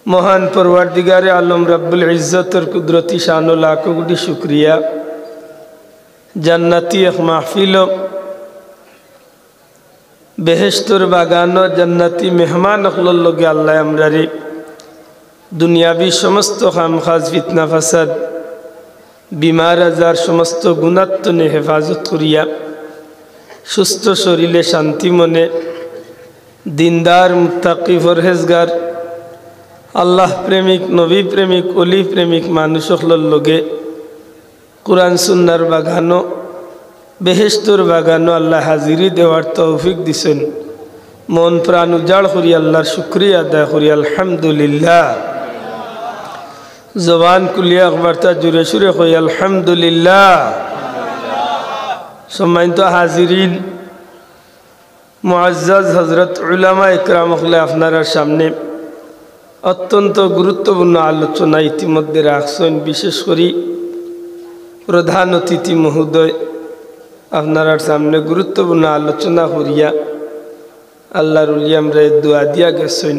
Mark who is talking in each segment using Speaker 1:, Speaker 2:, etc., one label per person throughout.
Speaker 1: महान परवरदिगार आलम रब्बुल इज्जत और कुदरती शानो लाखों कोटि शुक्रिया। जन्नती एक महफिल बेहेश्तर बागानो जन्नती मेहमान अखलल्लोगे अल्लाह अमरारी दुनियावी समस्त खामखाज फितना फसाद बीमार आजार समस्त गुणात्तने हेफाजत करिया सुस्थ शरीरे शांति मने दीनदार मुत्ताकी फरहेजगार अल्लाह प्रेमिक नबी प्रेमिक ओली प्रेमिक मानुषकलर लगे कुरान सुन्नार बागानो बेहेश्तर बागानो अल्लाह हाजिरी देवार तौफिक दिसेन मन प्राण उजाड़ करी अल्लाहर शुक्रिया अदा करी अल्हम्दुलिल्लाह। जबान कुलिया अखबारता जुरे शुरे कोई अल्हम्दुलिल्लाह। सम्मानित हाजिरीन मुअज्जज हजरत उलामा इकराम आपनार सामने अत्यंत गुरुत्वपूर्ण आलोचना इतिमध्ये राखছেন विशेष करी प्रधान अतिथि महोदय आपनार सामने गुरुत्वपूर्ण आलोचना करिया आल्लाहर उलिया आमरा दुआ दिया गेছেন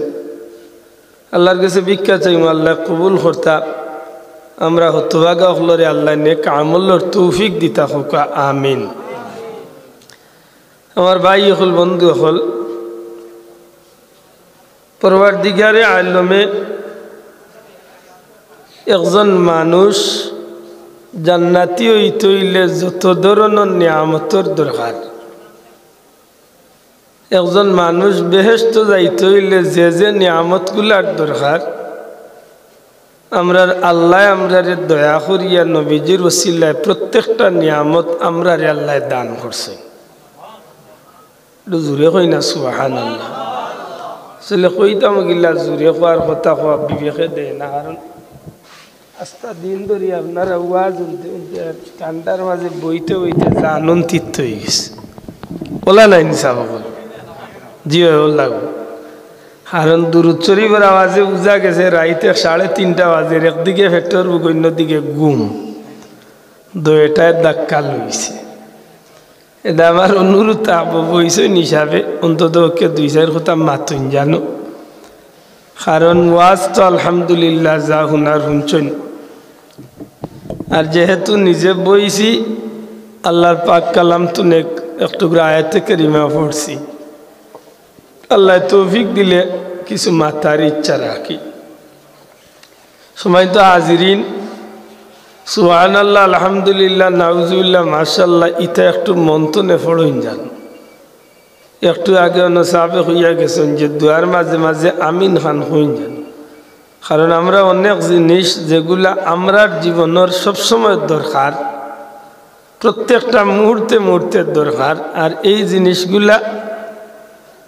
Speaker 1: आल्लाहर काছে ভিক্ষা চাইমু আল্লাহ কবুল করতা আমরা হতভাগা হলরে আল্লাহ নেক আমলের তৌফিক দিতা হোক আমিন। আমার ভাই হল বন্ধু হল परवरदिगारे आलमे एकजन मानुष जान्नाती हইতে হইলে যত ধরনের নিয়ামতের দরকার একজন মানুষ বেহেশত যাইতে হইলে যে যে নিয়ামতগুলার দরকার আমরার আল্লাহ আমরারে দয়া করিয়া নবীজির ওসিলায় প্রত্যেকটা নিয়ামত আমরারে আল্লাহ দান করছে। জোরে কই না সুবহানাল্লাহ। আসলে কইতাম গিলা জোরে কোয়ার কথা কোয়া বিবেকে দেয় না, কারণ আস্তা দিন ধরে আপনার আওয়াজ কান্ডার মাঝে বইতে বইতে আনন্দিত হয়ে গেছে বলা নাই নিসাব জি লাগবো। কারণ দুরুদ শরীফের আওয়াজে বুঝা গেছে রাইতে 3:30 বাজে একদিকে ফ্যাক্টর বুক অন্যদিকে ঘুম দুইটায় ধাক্কা লইছে। এটা আমার অনুরোধ বইছে হিসাবে অন্তত ওকে 2-4 কথা মাতুন জানো, কারণ ওয়াজ তো আলহামদুলিল্লাহ যা হুনার শুনছেন, আর যেহেতু নিজে বইছি আল্লাহর পাক কালাম তো একটু আয়াতে কারিমা পড়ছি, আল্লাহ তৌফিক দিলে কিছু মাতার ইচ্ছা রাখি। সময় তো হাজিরিন সুবহানাল্লাহ আলহামদুলিল্লাহ নাউজুবিল্লাহ মাশাআল্লাহ ইটা একটু মন্তনে পড়ইন যান। একটু আগে সাহাবে হইয়া গেছেন যে দুয়ার মাঝে মাঝে আমিন খান হইন যান, কারণ আমরা অনেক জিনিস যেগুলা আমরার জীবনের সবসময় দরকার, প্রত্যেকটা মুহূর্তে মুহূর্তে দরকার, আর এই জিনিসগুলা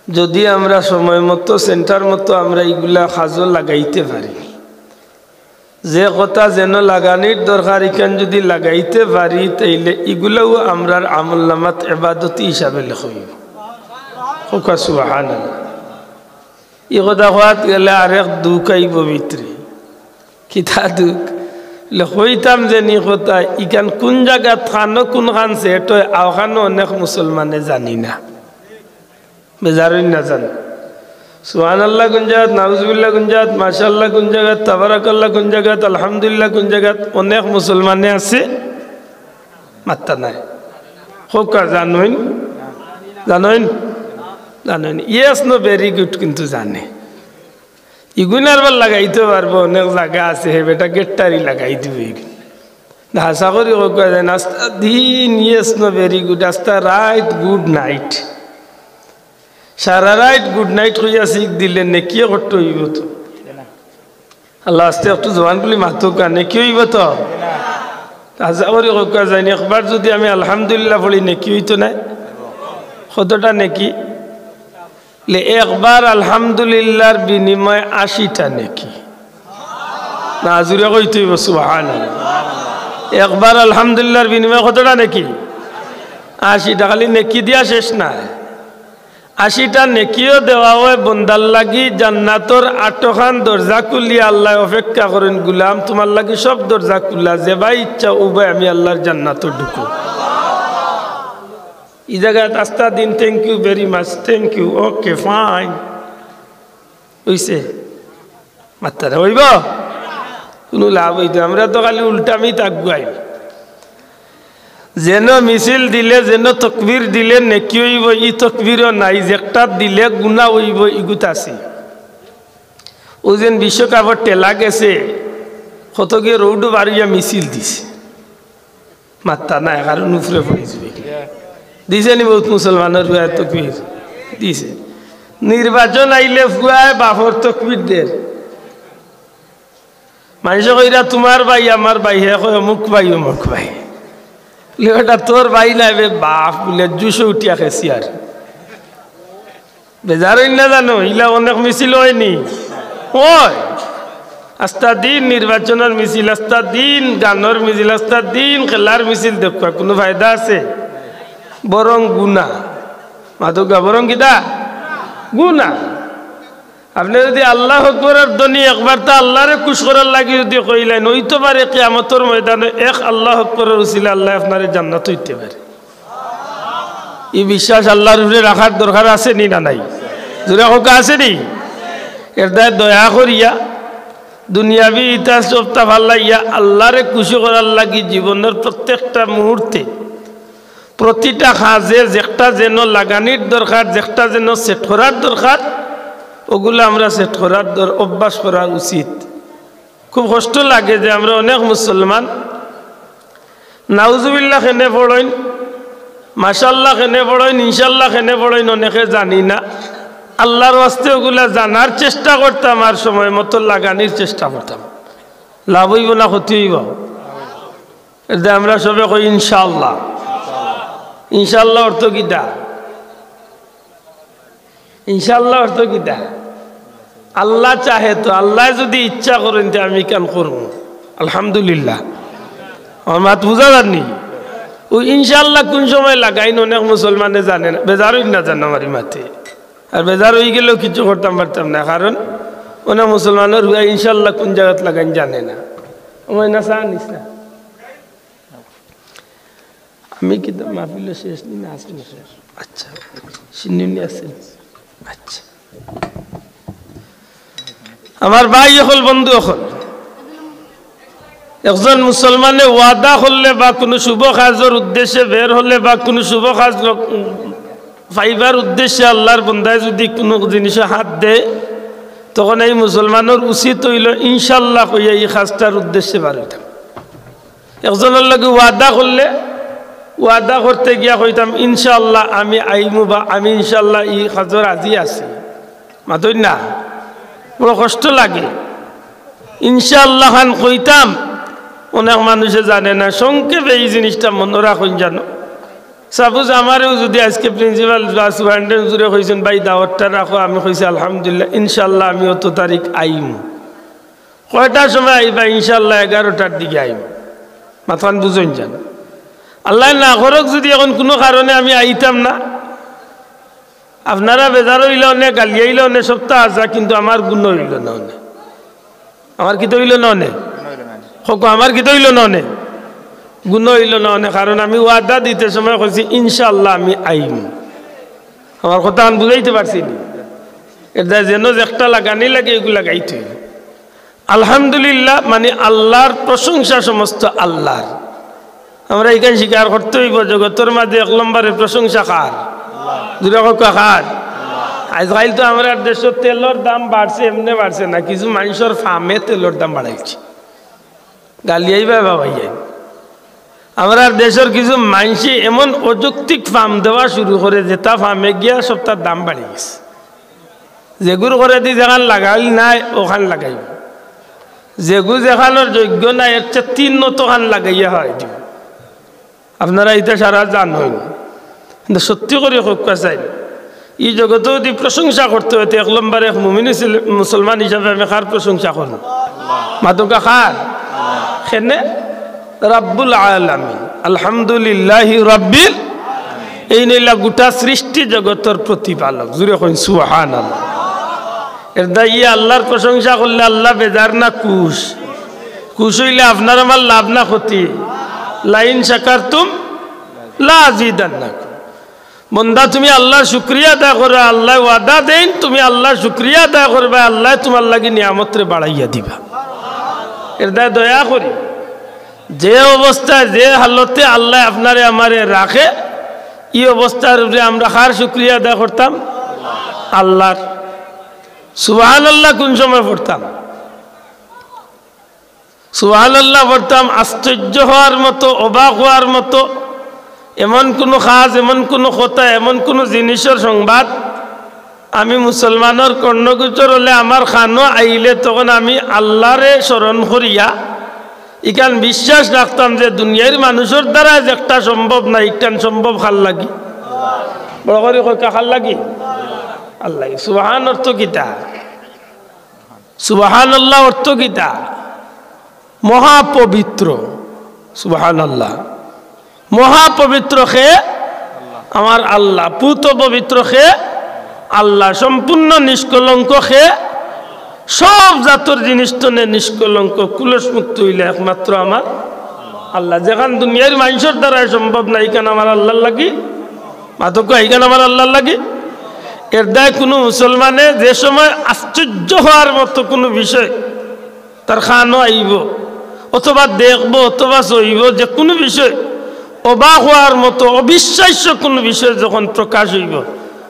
Speaker 1: যদি আমরা সময় মতো সেন্টার মতো আমরা এইগুলা কাজও লাগাইতে পারি, যে কথা যেন লাগানির দরকার এখান যদি লাগাইতে পারি তাইলে এগুলাও আমরার আমলনামাত ইবাদতি হিসাবে লেখইব। সুবহানাল্লাহ। এই কথা হওয়াত গেলে আরেক দুঃখ আইব ভিতরে, কিতা দুঃখ হইতাম যে নি কথা ইখান কোন জায়গা থানো কোন খান সেট হয় আওখানো অনেক মুসলমানে জানি না, বেজারই না জানে। সুবহানাল্লাহ কোন জায়গাত, নাউজুবিল্লাহ কোন জায়গাত, মাশাআল্লাহ কোন জায়গাত, তাবারাকাল্লাহ কোন জায়গাত, আলহামদুলিল্লাহ কোন জায়গাত অনেক মুসলমানে আছে মাত্তা নাই। হোক জানেন জানেন জানেন ইয়েস নো ভেরি গুড, কিন্তু জানে ইগুনার বার লাগাইতে পারবো অনেক জায়গা আছে, হে বেটা গেটটারি লাগাই দিবে আশা করি হোক যায় আস্তা দিন ইয়েস নো ভেরি গুড, আস্তা রাইট গুড নাইট, সারা রাইট গুড নাইট হইয়া শিখ দিলে নেকি করতে হইব তো আল্লাহ আস্তে একটু জবানগুলি মাথুকা নেকি হইব তো আশা করি হোক যায়নি। একবার যদি আমি আলহামদুলিল্লাহ পড়ি নেকি হইতো না, কতটা নেকি একবার আলহামদুলিল্লাহর বিনিময়ে 80টা নেকি, না জুড়ে কইতে হইব সুবহানাল্লাহ। একবার আলহামদুলিল্লাহর বিনিময়ে কতটা নেকি 80টা, খালি নেকি দিয়া শেষ না, 80টা নেকিও দেওয়া হয় বন্দার লাগি জান্নাতর 8খান দরজা খুলিয়া আল্লাহ অপেক্ষা করেন, গুলাম তোমার লাগি সব দরজা খুলা, যে ভাই ইচ্ছা উভয় আমি আল্লাহর জান্নাতর ঢুকো। এই জায়গায় আস্তা দিন thank you very much, thank you, okay fine হইছে মাত্রা হইব কোনো লাভ হইতো আমরা তো খালি উল্টামি তাকুয়াই যেন মিছিল দিলে যেন তকবীর দিলে নেকি হইব ই তকবীরও নাই যেটা দিলে গুণা হইব ইগুত আছে ও যেন বিশ্বকাপের টেলা গেছে কত গিয়ে রৌডু বাড়িয়া মিছিল দিছে মাত্রা নাই কারণ উপরে পড়ে যাবে দিছে নি বহুত মুসলমানের ভুয়া তকবীর দিছে নির্বাচন আইলে ভুয়ায় বাপর তকবীর দের মানুষ কইরা তোমার ভাই আমার ভাই হে কয় অমুক ভাই ওটা তোর ভাই নাই বাপ বলে জুসে উঠিয়া খেছি আর বেজার না জানো ইলা অনেক মিছিল হয়নি হয় আস্তা দিন নির্বাচনের মিছিল আস্তা দিন গানের মিছিল আস্তা দিন খেলার মিছিল দেখা কোনো ফায়দা আছে বরং গুণা মাদকা বরং কিতা গুণা আপনি যদি আল্লাহ আকবরের ধ্বনি একবার তা আল্লাহরে খুশ করার লাগি যদি কইলেন হইতে পারে কিয়ামতের ময়দানে এক আল্লাহ আকবরের উসিলা আল্লাহ আপনারে জান্নাত হইতে পারে এই বিশ্বাস আল্লাহর উপরে রাখার দরকার আছে নি না নাই জোরে হোক আছে নি এর দায় দয়া করিয়া দুনিয়াবি ইতিহাস সবটা ভাল লাগিয়া আল্লাহরে খুশি করার লাগি জীবনের প্রত্যেকটা মুহূর্তে প্রতিটা কাজে যেটা যেন লাগানির দরকার যেটা যেন সেট করার দরকার ওগুলো আমরা সেট করার অভ্যাস করা উচিত খুব কষ্ট লাগে যে আমরা অনেক মুসলমান নাউজুবিল্লাহ খেনে পড়ইন মাশাল্লাহ খেনে পড়ইন ইনশাল্লাহ খেনে পড়ইন অনেকে জানি না আল্লাহর ওয়াস্তে ওগুলা জানার চেষ্টা করতাম আর সময় মতো লাগানির চেষ্টা করতাম লাভ হইব না ক্ষতি হইব এটা আমরা সবে কই ইনশাআল্লাহ ইনশাআল্লাহ অর্থ কিটা ইনশাআল্লাহ অর্থ কিটা আল্লাহ চাহে তো আল্লাহ যদি ইচ্ছা করেন তো আমি কেন করব আলহামদুলিল্লাহ আমার মাত বুঝা জানি ও ইনশাআল্লাহ কোন সময় লাগাইন অনেক মুসলমানে জানে না বেজারই না জানে আমার মাতে আর বেজার হয়ে গেলেও কিছু করতাম পারতাম না কারণ অনেক মুসলমানের হুয়া ইনশাআল্লাহ কোন জায়গাত লাগাইন জানে না আমার না জানিস না আমি কি মাহফিল শেষ নি না আসেন শেষ আচ্ছা সিন্নি আসেন আচ্ছা আমার ভাই হল বন্ধু হল একজন মুসলমানে ওয়াদা করলে বা কোনো শুভ কাজের উদ্দেশ্যে বের হলে বা কোনো শুভ কাজ পাইবার উদ্দেশ্যে আল্লাহর বন্দায় যদি কোনো জিনিসে হাত দেয় তখন এই মুসলমানের উচিত হইল ইনশাল্লাহ কইয়া এই কাজটার উদ্দেশ্যে বাড়িতাম একজনের লগে ওয়াদা করলে ওয়াদা করতে গিয়া কইতাম ইনশাআল্লাহ আমি আইমু বা আমি ইনশাআল্লাহ এই কাজের আজি আছি মাতই না বড় কষ্ট লাগে ইনশাআল্লাহ খান কইতাম অনেক মানুষে জানে না সংক্ষেপে এই জিনিসটা মনে রাখুন জানো সাপোজ আমারও যদি আজকে প্রিন্সিপাল বা সুপারিনটেন্ডেন্ট জুড়ে কইছেন ভাই দাওয়াতটা রাখো আমি কইছি আলহামদুলিল্লাহ ইনশাআল্লাহ আমি অত তারিখ আইম কয়টার সময় আইবা ইনশাআল্লাহ 11টার দিকে আইম মাথান বুঝুন জান আল্লাহ না করক যদি এখন কোনো কারণে আমি আইতাম না আপনারা বেজার হইলে অনেক গালিয়াইলে অনেক সপ্তাহ আসা কিন্তু আমার গুণ হইল না অনেক আমার কি তো হইল না অনেক আমার কি তো হইল না অনেক গুণ হইল না অনেক কারণ আমি ওয়াদা দিতে সময় কইছি ইনশাআল্লাহ আমি আইম আমার কথা আমি বুঝাইতে পারছি না এটা যেন একটা লাগানি লাগে এগুলো লাগাইতে আলহামদুলিল্লাহ মানে আল্লাহর প্রশংসা সমস্ত আল্লাহর আমরা এখানে স্বীকার করতে হইব জগতের মাঝে এক নম্বরে প্রশংসা কার কার আজকাল তো আমরা দেশের তেলের দাম বাড়ছে এমনি বাড়ছে না কিছু মানুষের ফার্মে তেলের দাম বাড়াইছে গালিয়াই বাবা ভাইয়াই আমরা দেশের কিছু মানুষ এমন অযৌক্তিক ফার্ম দেওয়া শুরু করে যে তা ফার্মে গিয়া সবটার দাম বাড়ি গেছে যেগুলো করে দি যেখান লাগাই নাই ওখান লাগাইব যেগু যেখানোর যোগ্য নাই এর চেয়ে 3 নতখান লাগাইয়া হয় দিব আপনারা এটা সারা জান হইন কিন্তু সত্যি করে হোক চাই এই জগতে যদি প্রশংসা করতে হইতে 1 নম্বরে এক মুমিন মুসলমান হিসাবে আমি কার প্রশংসা করব মাদকা খার খেনে রব্বুল আলামিন আলহামদুলিল্লাহি রব্বিল এই নইলা গোটা সৃষ্টি জগতের প্রতিপালক জুড়ে কইন সুবহানাল্লাহ এর দাই আল্লাহর প্রশংসা করলে আল্লাহ বেজার না খুশ হইলে আপনার আমার লাভ না ক্ষতি লাইন শাকারতুম লা আযীদান্নাকুম বন্দা তুমি আল্লাহর শুকরিয়া আদায় করো, আল্লাহ ওয়াদা দেন তুমি আল্লাহর শুকরিয়া আদায় করবে, আল্লাহ তোমার লাগি নিয়ামতরে বাড়াইয়া দিবা। এর দায় দয়া করি যে অবস্থায় যে হালতে আল্লাহ আপনারে আমারে রাখে, এই অবস্থার উপরে আমরা কার শুকরিয়া আদায় করতাম? আল্লাহর। সুবহানাল্লাহ কোন সময় পড়তাম? সুবহানাল্লাহ পড়তাম আশ্চর্য হওয়ার মতো, অবাক হওয়ার মতো এমন কোনো কাজ, এমন কোনো কথা, এমন কোনো জিনিসের সংবাদ আমি মুসলমানের কর্ণগোচর হলে আমার খানো আইলে তখন আমি আল্লাহরে স্মরণ করিয়া ইখান বিশ্বাস রাখতাম যে দুনিয়ার মানুষের দ্বারা যে একটা সম্ভব না, ইখান সম্ভব খাল লাগি। বড় করে খাল লাগি আল্লাহ। সুবহান অর্থ কিতা? সুবহানাল্লাহ অর্থ কিতা? মহাপবিত্র। সুবহানাল্লাহ মহাপবিত্র খে আমার আল্লাহ, পুত পবিত্র খে আল্লাহ, সম্পূর্ণ নিষ্কলঙ্ক খে, সব জাতর জিনিস তো নিষ্কলঙ্ক কুলস মুক্ত হইলে একমাত্র আমার আল্লাহ। যেখান দুনিয়ার মানুষের দ্বারা সম্ভব না, এখানে আমার আল্লাহর লাগি মাতক, এখানে আমার আল্লাহর লাগি। এর দায় কোনো মুসলমানে যে সময় আশ্চর্য হওয়ার মতো কোনো বিষয় তার খানো আইব অথবা দেখবো অথবা সইব, যে কোনো বিষয় অবাক হওয়ার মতো অবিশ্বাস্য কোনো বিষয় যখন প্রকাশ হইব,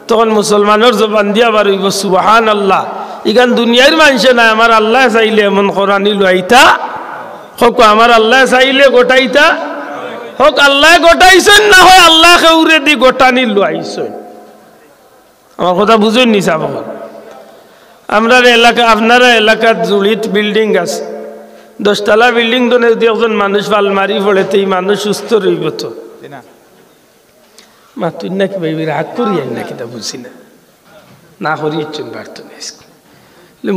Speaker 1: তখন মুসলমানের জবান দিয়া বার হইব সুবহানাল্লাহ। ইখান দুনিয়ার মানুষে নাই, আমার আল্লাহ চাইলে এমন কোরআনি লইতা হোক, আমার আল্লাহ চাইলে গোটাইতা হোক, আল্লাহ গোটাইছেন না হয় আল্লাহ উড়ে দি গোটানি লইছেন। আমার কথা বুঝুন নি সাব? আমরা এলাকা, আপনারা এলাকার জুড়িত বিল্ডিং আছে, 10 তলা বিল্ডিং তো যদি একজন মানুষ আলমারি পড়ে তো এই মানুষ সুস্থ রইব তো মা? তুই নাকি ভাই রাগ করি নাকি তা বুঝি না, না করি ইচ্ছুন পারত না।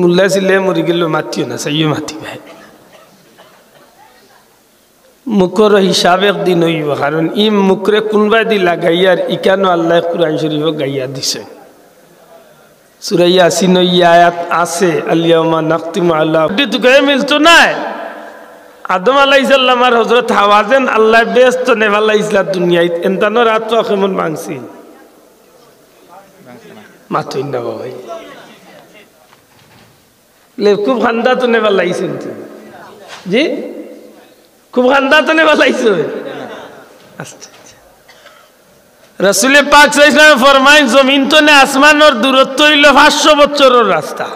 Speaker 1: মুল্লা ছিলে মরি গেল মাতিও না, চাইও মাতি ভাই। মুখর হিসাব একদিন হইব, কারণ ই মুখরে কোনবাই দি লাগাইয়ার ইকানো আল্লাহ কুরআন শরীফ গাইয়া দিছে। সূরা ইয়াসিন আয়াত আছে আলিয়াউমা নাখতিমু আলা তুকে মিলতো নাই। আদম আলাইহিস সালাম আর হযরত হাওয়া যেন আল্লাহ ব্যস্ত নেভালাইছিলা দুনিয়ায়, এনতানো রাত কেমন মাংসি মাথুই না ভাই লে খুব খান্দা তো নেভালাইছেন জি, খুব খান্দা তো নেভালাইছো। আচ্ছা রসুলে পাক সাল্লাল্লাহু আলাইহি ওয়াসাল্লাম ফরমায় জমিন তো নে আসমানের দূরত্ব হইল 500 বছরের রাস্তা।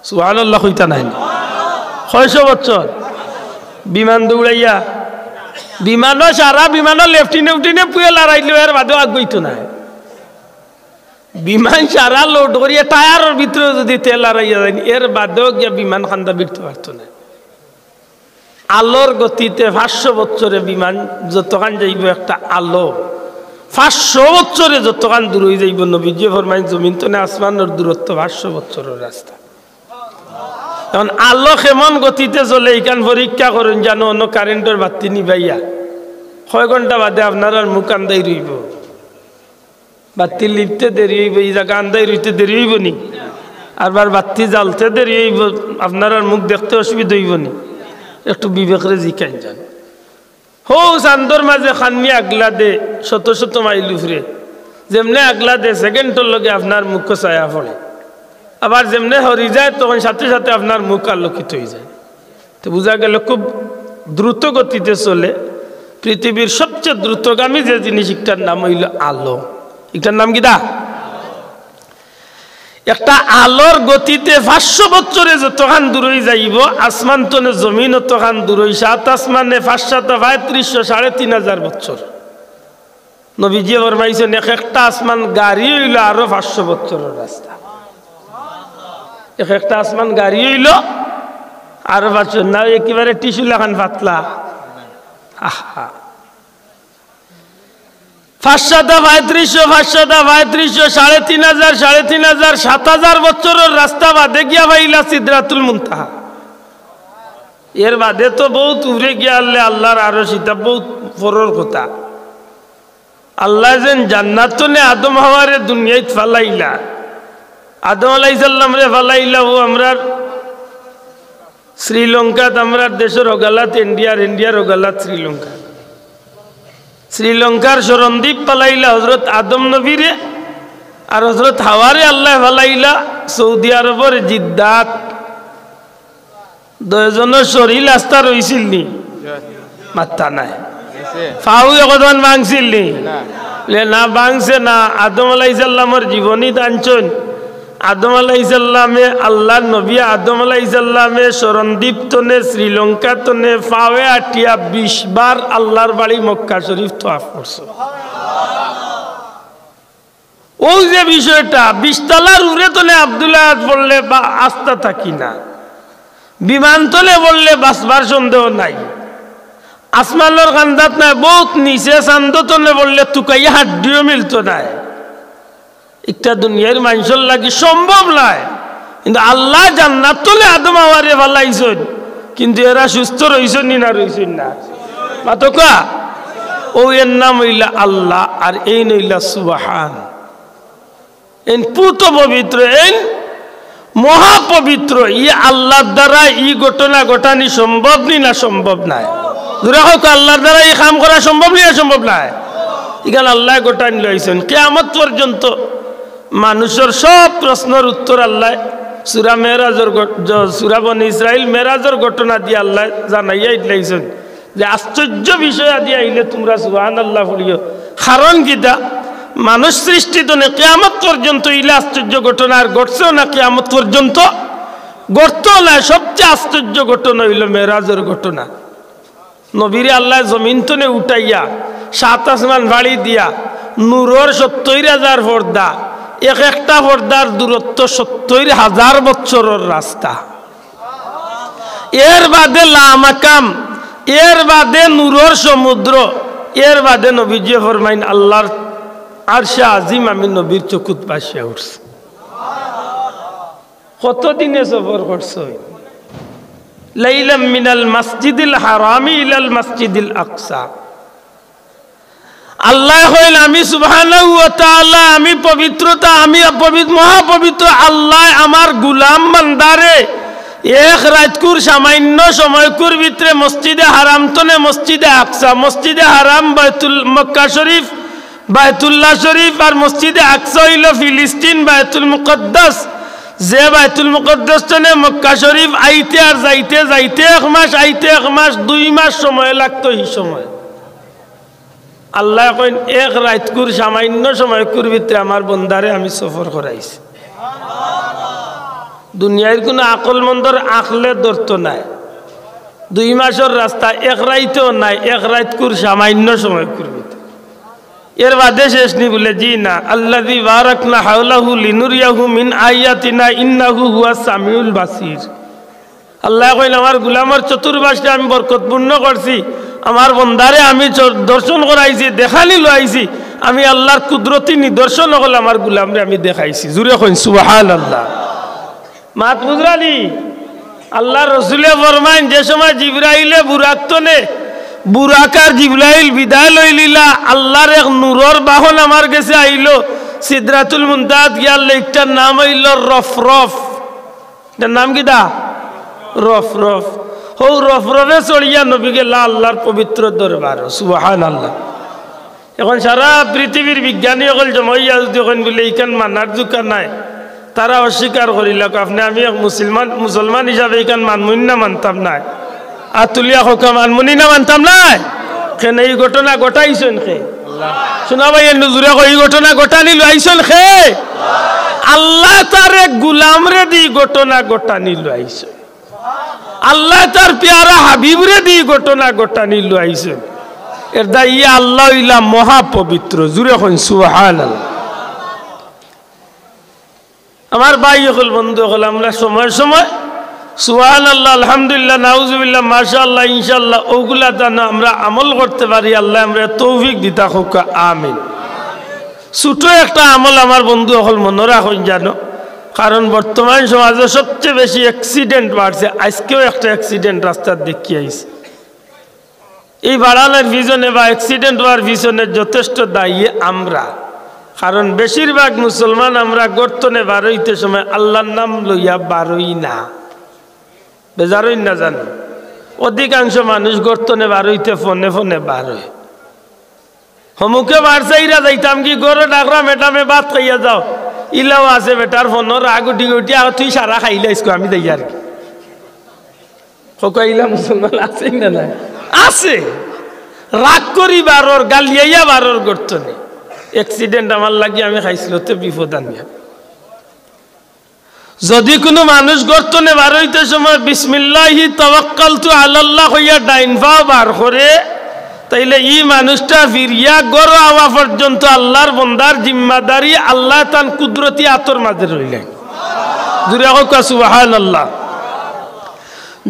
Speaker 1: সুবহানাল্লাহ কইতা নাই? 600 বছর বিমান দৌড়াইয়া, বিমানও সারা বিমানও লেফটিনে উঠিনে পুয়ে লড়াইলো, এর বাদেও আগুইতো না। বিমান সারা লোড করিয়া টায়ারের ভিতরে যদি তেল লড়াইয়া যায়, এর বাদেও গিয়া বিমান খান্দা বিরতে পারতো না। আলোর গতিতে 500 বছরে বিমান যতখান যাইব একটা আলো, 500 বছরে যতখান দূর হয়ে যাইব। নবীজি ফরমায় জমিন তো না আসমানের দূরত্ব 500 বছরের রাস্তা। এখন আলো কেমন গতিতে চলে এইখান পরীক্ষা করেন, জানো অন্য কারেন্টের বাতি নিবাইয়া কয় ঘন্টা বাদে আপনার আর মুখ আন্দাই রইব, বাতি লিপতে দেরি হইব, এই জায়গা আন্দাই রইতে দেরি হইব নি, আরবার বাতি জ্বালতে দেরি হইব, আপনার আর মুখ দেখতে অসুবিধা হইব নি? একটু বিবেকরে জিকাই যান। হো চান্দর মাঝে খানমি আগলা দে শত শত মাইল উফরে, যেমনে আগলা দে সেকেন্ডের লগে আপনার মুখ ছায়া পড়ে, আবার যেমনে হরি যায় তখন সাথে সাথে আপনার মুখ আলোকিত হয়ে যায়। তো বোঝা গেল খুব দ্রুত গতিতে চলে। পৃথিবীর সবচেয়ে দ্রুতগামী যে জিনিস, একটার নাম হইল আলো। একটার নাম কি দা? একটা আলোর গতিতে 500 বছরে যতখান দূর হয়ে যাইব, আসমান তনে জমিন ততখান দূর হই, 7 আসমানে 535 3,500 বছর। নবীজি ফরমাইছেন এক একটা আসমান গাড়ি হইল আরো 500 বছরের রাস্তা। এক একটা আসমান গাড়ি হইল আরো 500, না একেবারে টিস্যু লাগান পাতলা। আহা 535 535 3,500 3,500 7,000 বছরের রাস্তা বাদে গিয়া ভাইলা সিদরাতুল মুনতাহা। এর বাদে তো বহুত উড়ে গিয়া আল্লাহর আরশ, এটা বহুত পরের কথা। আল্লাহ যেন জান্নাত নে আদম হাওয়ারে দুনিয়ায় ফালাইলা, আদম আলাইহিস সালাম রে ফালাইলা, ও আমরা শ্রীলঙ্কাত, আমরা দেশের ওগালাত ইন্ডিয়ার ওগালাত শ্রীলঙ্কার সরণদ্বীপ পালাইলা হজরত আদম নবীরে, আর হজরত হাওয়ারে আল্লাহ পালাইলা সৌদি আরবের জিদ্দাত। দুজনের শরীর আস্থা রইছিল নি? মাত্তা নাই। ফাউ একদম ভাঙছিল নি? না ভাঙছে না। আদম আলাইহিসসালামের জীবনী দানছন। আদম আলাইহিসসালামে আল্লাহ নবী আদম আলাইহিসসালামে সরণদ্বীপ তনে শ্রীলঙ্কা তনে ফাওয়ে আটিয়া 20 বার আল্লাহর বাড়ি মক্কা শরীফ তোয়াফ করছে। ওই যে বিষয়টা 20 তলার উড়ে তলে আব্দুল্লাহ বললে বা আস্থা থাকি না, বিমানতলে বললে বাসবার সন্দেহ নাই, আসমানের কান্দাত নাই, বহুত নিচে চান্দতলে বললে তুকাইয়া হাড্ডিও মিলত নাই। একটা দুনিয়ার মানুষের লাগি সম্ভব নাই। কিন্তু আল্লাহ জান্নাত তলে আদম হাওয়ারে ভালাইছেন, কিন্তু এরা সুস্থ রইছেন না রইছেন না? মাতকা ও এর নাম হইলা আল্লাহ, আর এই নইলা সুবহান। এন পুত পবিত্র, এন মহাপবিত্র। ই আল্লাহর দ্বারা ই ঘটনা ঘটানি সম্ভব নি না সম্ভব নাই? দূরে হোক, আল্লাহর দ্বারা এই কাম করা সম্ভব নি না সম্ভব নাই? এখানে আল্লাহ ঘটানি লইছেন। কিয়ামত পর্যন্ত মানুষের সব প্রশ্নের উত্তর আল্লাহ সূরা মেরাজের সূরা বনী ইসরাইল মেরাজের ঘটনা দিয়ে আল্লাহ জানাইয়া দিলেছেন যে আশ্চর্য বিষয় আদি আইলে তোমরা সুবহানাল্লাহ বলিও। কারণ কিটা? মানুষ সৃষ্টি তো না, কিয়ামত পর্যন্ত ইলে আশ্চর্য ঘটনা আর ঘটছেও না, কিয়ামত পর্যন্ত ঘটতেও না। সবচেয়ে আশ্চর্য ঘটনা হইল মেরাজের ঘটনা। নবীরে আল্লাহ জমিন তনে উঠাইয়া 7 আসমান ভাড়ি দিয়া নূরের 70,000 পর্দা, এক একটা পর্দার দূরত্ব 70,000 বছরের রাস্তা। এর বাদে লামাকাম, এর বাদে নূরের সমুদ্র, এর বাদে নবীজি ফরমাইন আল্লাহর আরশে আজিম আমি নবীর চকুত বাসিয়া উঠছি। কতদিনে সফর করছ? লাইলাম মিনাল মসজিদিল হারামি ইলাল মসজিদিল আকসা। আল্লাহ কইল আমি সুবহানাহু ওয়া তাআলা, আমি পবিত্রতা, আমি মহাপবিত্র আল্লাহ আমার গোলাম বান্দারে এক রাতকুর সামান্য সময়কুর ভিতরে মসজিদে হারাম তনে মসজিদে আকসা, মসজিদে হারাম বাইতুল মক্কা শরীফ বাইতুল্লাহ শরীফ, আর মসজিদে আকসা হইল ফিলিস্তিন বাইতুল মুকদ্দাস। যে বাইতুল মুকদ্দাস তনে মক্কা শরীফ আইতে আর যাইতে যাইতে 1 মাস, আইতে 1 মাস, 2 মাস সময় লাগতো। এই সময় আল্লাহ কইন এক রাতকুর সামান্য সময়কুর ভিতরে আমার বন্দারে আমি সফর করাইছি। দুনিয়ার কোনো আকলমন্দর আখলে ধরত নাই। 2 মাসের রাস্তা এক রাইতেও নাই, এক রাতকুর সামান্য সময়কুর ভিতরে। এর বাদে শেষ নি বলে জি না, আল্লাযী বারাকনা হাওলাহু লিনুরিয়াহু মিন আয়াতিনা ইন্নাহু হুয়াস সামিউল বাসীর। আল্লাহ কইন আমার গোলামের চতুর্পাশে আমি বরকতপূর্ণ করছি, আমার বন্দারে আমি দর্শন করাইছি, দেখানি লইছি। আমি আল্লাহর কুদরতি নিদর্শন হল আমার গোলামরে আমি দেখাইছি। জুরে কইন সুবহানাল্লাহ। মাত বুঝরানি আল্লাহ রসুলে ফরমাইন যে সময় জিবরাইলে বুরাক তনে বুরাকার জিবরাইল বিদায় লইলিলা, আল্লাহর এক নূরের বাহন আমার কাছে আইলো সিদরাতুল মুনতাহাত গিয়া। একটার নাম হইল রফরফ। এটার নাম কি দা? রফরফ। হৌ রফরফে চড়িয়া নবী গেলা আল্লাহর পবিত্র দরবার। সুবহানাল্লাহ। এখন সারা পৃথিবীর বিজ্ঞানী সকল জমাইয়া যদি এখন বলে এইখান মানার দোকান নাই, তারা অস্বীকার করিল। আপনি আমি এক মুসলমান হিসাবে এইখান মানমুন না মানতাম নাই, আতুলিয়া হোকা মানমুনি না মানতাম নাই। কেন এই ঘটনা ঘটাইছেন খে? শোনা ভাই নজুরে এই ঘটনা ঘটানি লাইছেন খে? আল্লাহ তার এক গুলামরে দি ঘটনা ঘটানি লাইছে। আল্লাহ তার প্যারা হাবিবরে দি ঘটনা ঘটানি লাইছে। এর দা ইয়া আল্লাহ ইলা মহাপবিত্র। জুরে হন সুবহানাল্লাহ। আমার ভাই হল বন্ধু হল, আমরা সময় সময় সুবহানাল্লাহ, আলহামদুলিল্লাহ, নাউজুবিল্লাহ, মাশাআল্লাহ, ইনশাআল্লাহ ওগুলা যেন আমরা আমল করতে পারি। আল্লাহ আমরা তৌফিক দিতা হোক, আমিন। ছোট একটা আমল আমার বন্ধু হল মনে রাখুন জানো, কারণ বর্তমান সমাজে সবচেয়ে বেশি অ্যাক্সিডেন্ট বাড়ছে। আজকেও একটা অ্যাক্সিডেন্ট রাস্তার দেখি আইছে। এই বাড়ানোর পিছনে বা অ্যাক্সিডেন্ট হওয়ার পিছনে যথেষ্ট দায়ী আমরা। কারণ বেশিরভাগ মুসলমান আমরা গর্তনে বারইতে সময় আল্লাহর নাম লইয়া বারই না, বেজারই না জানো। অধিকাংশ মানুষ গর্তনে বারইতে ফোনে ফোনে বারোয়। হমুকে বাড়সাইরা যাইতাম কি গরো ডাকরা মেটামে ভাত খাইয়া যাও ইলাও আছে বেটার ফোনের আগুটি গুটি আর তুই সারা খাইলাইস আমি যাই আর কি কইলা মুসলমান আছে না না আছে রাগ করি বারর গালিয়াইয়া বারর করতো নেই অ্যাক্সিডেন্ট আমার লাগি আমি খাইছিল তো বিপদ আনিয়া যদি কোনো মানুষ গর্তনে বার হইতে সময় বিসমিল্লাহি তাওয়াক্কালতু আলাল্লাহ হইয়া ডাইন পা বার করে তাইলে এই মানুষটা ফিরিয়া গড় আওয়া পর্যন্ত আল্লাহর বন্দার জিম্মাদারি আল্লাহ তান কুদরতি আতর মাঝে রইলেন জুড়ে হোক সুবহানাল্লাহ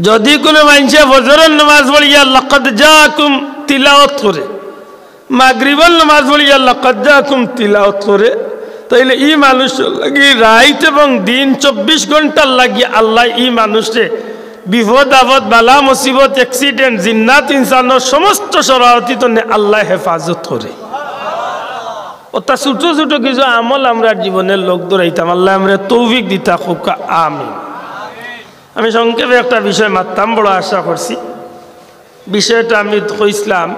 Speaker 1: যদি কোনো মানুষে ফজরের নামাজ পড়িয়া লাকাদ জাআকুম তিলাওয়াত করে মাগরিবের নামাজ পড়িয়া লাকাদ জাআকুম তিলাওয়াত করে তাইলে এই মানুষ লাগি রাত এবং দিন 24 ঘন্টার লাগি আল্লাহ এই মানুষে বিপদ আপদ বালা মুসিবত অ্যাক্সিডেন্ট জিন্নাত ইনসানের সমস্ত শরারতি তো আল্লাহ হেফাজত করে ওটা ছোট ছোট কিছু আমল আমরা জীবনের লোক দৌড়াইতাম আল্লাহ আমরা তৌফিক দিতা হোক আমিন আমি সংক্ষেপে একটা বিষয় মারতাম বড় আশা করছি বিষয়টা আমি কইছিলাম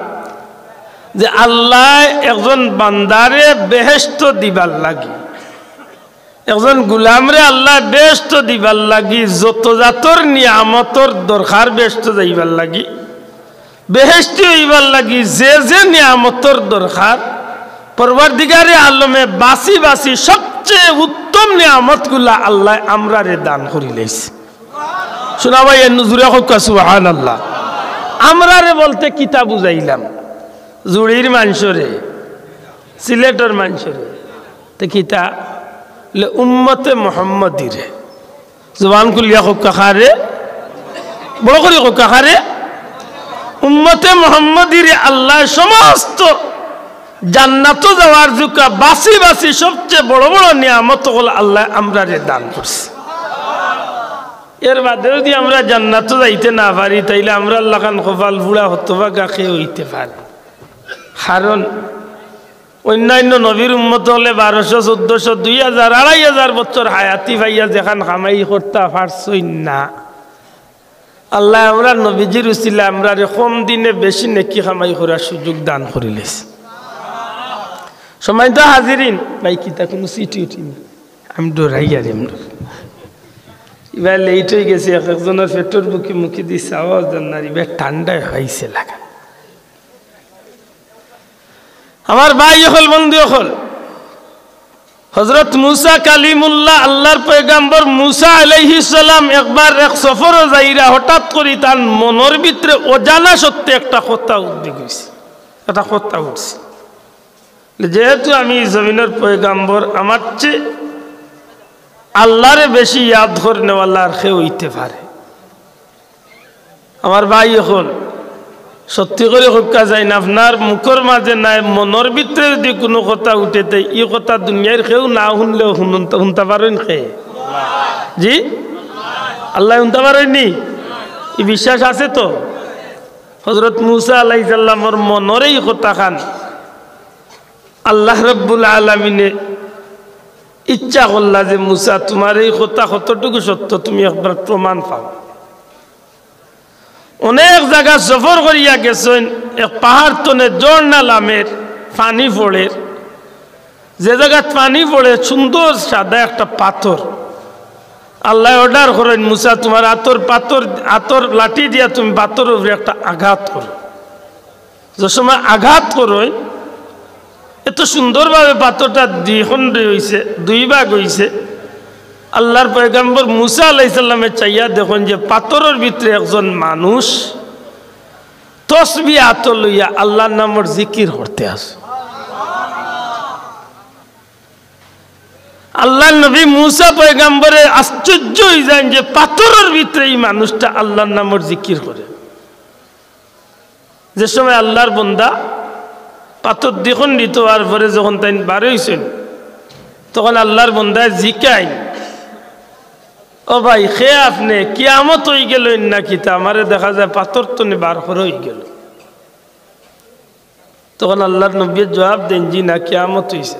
Speaker 1: যে আল্লাহ একজন বান্দারে বেহেশত দিবার লাগি একজন গুলামরে আল্লাহ বেহেশত দিবার লাগি যত জাতর নিয়ামতর দরকার বেহেশত যাইবার লাগি বেহেশত হইবার লাগি যে যে নিয়ামতর দরকার পরওয়ারদিগারে আলমে বাসি বাসি সবচেয়ে উত্তম নিয়ামতগুলা আল্লাহ আমরারে দান করিলেছে শোনা ভাই নুজুরে হোক সুবহানাল্লাহ আমরারে বলতে কিতা বুঝাইলাম জুড়ির মাংসরে সিলেটের মাংসরে তো কিতা উম্মতে মোহাম্মদীরে জবান খুলিয়া হোক কাখারে বড় করে হোক কাখারে উম্মতে মোহাম্মদীরে আল্লাহ সমস্ত জান্নাত যাওয়ার জুকা বাসি বাসি সবচেয়ে বড় বড় নিয়ামত হল আল্লাহ আমরারে দান করছে এর বাদে যদি আমরা জান্নাত যাইতে না পারি তাইলে আমরা আল্লাহ খান কপাল ফুড়া হতবা গাকে হইতে পারি কারণ অন্যান্য নবীর উম্মত হলে 1200 1400 2000 2500 বছর হায়াতি ভাইয়া যেখান কামাই করতে পারছই না আল্লাহ আমরা নবীজির উসিলা আমরা কম দিনে বেশি নেকি কামাই করার সুযোগ দান করিলেস সময় তো হাজিরিন ভাই কিতা কোনো সিটি উঠিনি আমি ডরাই আর এবার লেট হয়ে গেছে একজনের পেট্রোল বুকি মুখে দিচ্ছে আওয়াজ জানার এবার ঠান্ডায় হয়েছে লাগা আমার ভাই হল বন্ধু হল হযরত মুসা কালিমুল্লাহ আল্লাহর পয়গম্বর মুসা আলাইহিস সালাম একবার এক সফরে যাইরা হঠাৎ করে তার মনের ভিতরে অজানা সত্যি একটা কথা উদ্বেগ হইছে একটা কথা উঠছে যেহেতু আমি জমিনের পয়গম্বর আমার চেয়ে আল্লাহরে বেশি ইয়াদ করে নেওয়ালা আর কেউ হইতে পারে আমার ভাই হল সত্যি করে হকা যায় না আপনার মুখের মাঝে নাই মনের ভিতরে যদি কোনো কথা উঠে দেয় এই কথা দুনিয়ার কেউ না শুনলেও শুনতে পারেন খে জি আল্লাহ শুনতে পারেননি এই বিশ্বাস আছে তো হযরত মুসা আলাইহিস সালামের মনের এই কথা খান আল্লাহ রাব্বুল আলামিনে ইচ্ছা করলা যে মুসা তোমার এই কথা কতটুকু সত্য তুমি একবার প্রমাণ পাও অনেক জায়গা সফর করিয়া গেছেন এক পাহাড় তনে ঝর্ণা নামের পানি পড়ে যে জায়গা পানি পড়ে সুন্দর সাদা একটা পাথর আল্লাহ অর্ডার করেন মুসা তোমার আতর লাঠি দিয়া তুমি পাথরের উপরে একটা আঘাত করো যে সময় আঘাত করো এত সুন্দরভাবে পাথরটা দুই ভাগ হয়েছে আল্লাহর পয়গম্বর মুসা আলাইহিস সালামে চাইয়া দেখুন যে পাথরের ভিতরে একজন মানুষ তসবিহ হাতে লইয়া আল্লাহর নামের জিকির করতে আসে আল্লাহ নবী মুসা পয়গম্বরে আশ্চর্য হয়ে যায় যে পাথরের ভিতরে এই মানুষটা আল্লাহর নামের জিকির করে যে সময় আল্লাহর বান্দা পাথর দেখুন দিত আর পরে যখন তাই বার হইছেন তখন আল্লাহর বান্দায় জিকাই ও ভাই খে আপনি কিয়ামত হয়ে গেল নাকি তা আমারে দেখা যায় পাথর তো বার করে হয়ে গেল তখন আল্লাহর নবী জবাব দেন জি না কিয়ামত হয়েছে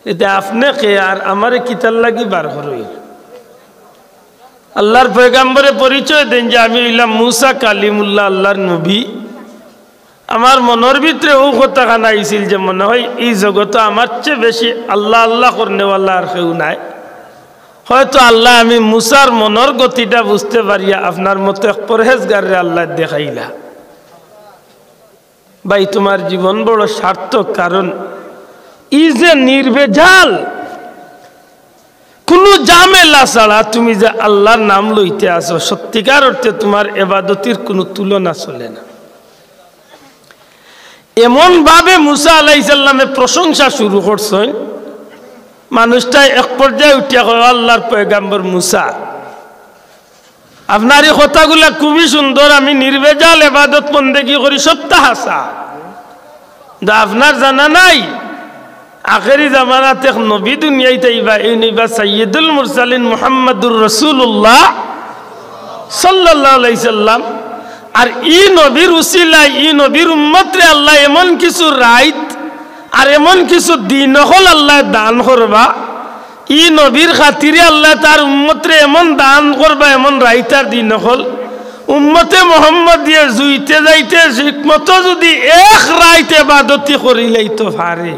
Speaker 1: এতে আপনি খে আর আমারে কিতার লাগি বার করে হইল আল্লাহর পয়গম্বরে পরিচয় দেন যে আমি হইলাম মুসা কালিমুল্লাহ আল্লাহর নবী আমার মনের ভিতরে ও কথা খানা আইছিল যে মনে হয় এই জগতে আমার চেয়ে বেশি আল্লাহ আল্লাহ করনেওয়ালা আর কেউ নাই। হয়তো আল্লাহ আমি মুসার মনের গতিটা বুঝতে পারিয়া আপনার মতো এক পরহেজগারে আল্লাহ দেখাইলা। ভাই তোমার জীবন বড় সার্থক, কারণ ই যে নির্ভেজাল কোনো ঝামেলা ছাড়া তুমি যে আল্লাহর নাম লইতে আসো, সত্যিকার অর্থে তোমার ইবাদতের কোনো তুলনা চলে না। এমন ভাবে মুসা আলাইহিস সালামের প্রশংসা শুরু করছেন, মানুষটা এক পর্যায়ে উঠিয়া কয় আল্লাহর পয়গাম্বর মুসা, আপনার এই কথাগুলা খুবই সুন্দর, আমি নির্ভেজাল ইবাদত বন্দেগী করি, সত্য হাসা। আপনার জানা নাই আখেরি জামানাতে এক নবী দুনিয়াতে আইবা, এই নবী সাইয়্যিদুল মুরসালিন মুহাম্মাদুর রাসূলুল্লাহ সাল্লাল্লাহু আলাইহি সাল্লাম। আর ই নবীর উসিলায় ই নবীর উম্মতরে আল্লাহ এমন কিছু রাইত আর এমন কিছু দিন হল আল্লাহ দান করবা, ই নবীর খাতিরে আল্লাহ তার উম্মতরে এমন দান করবা, এমন রাইতার দিন হল উম্মতে মোহাম্মদ দিয়ে জুইতে যাইতে ঠিকমতো যদি এক রাইতে ইবাদতি করিলেই তো পারে,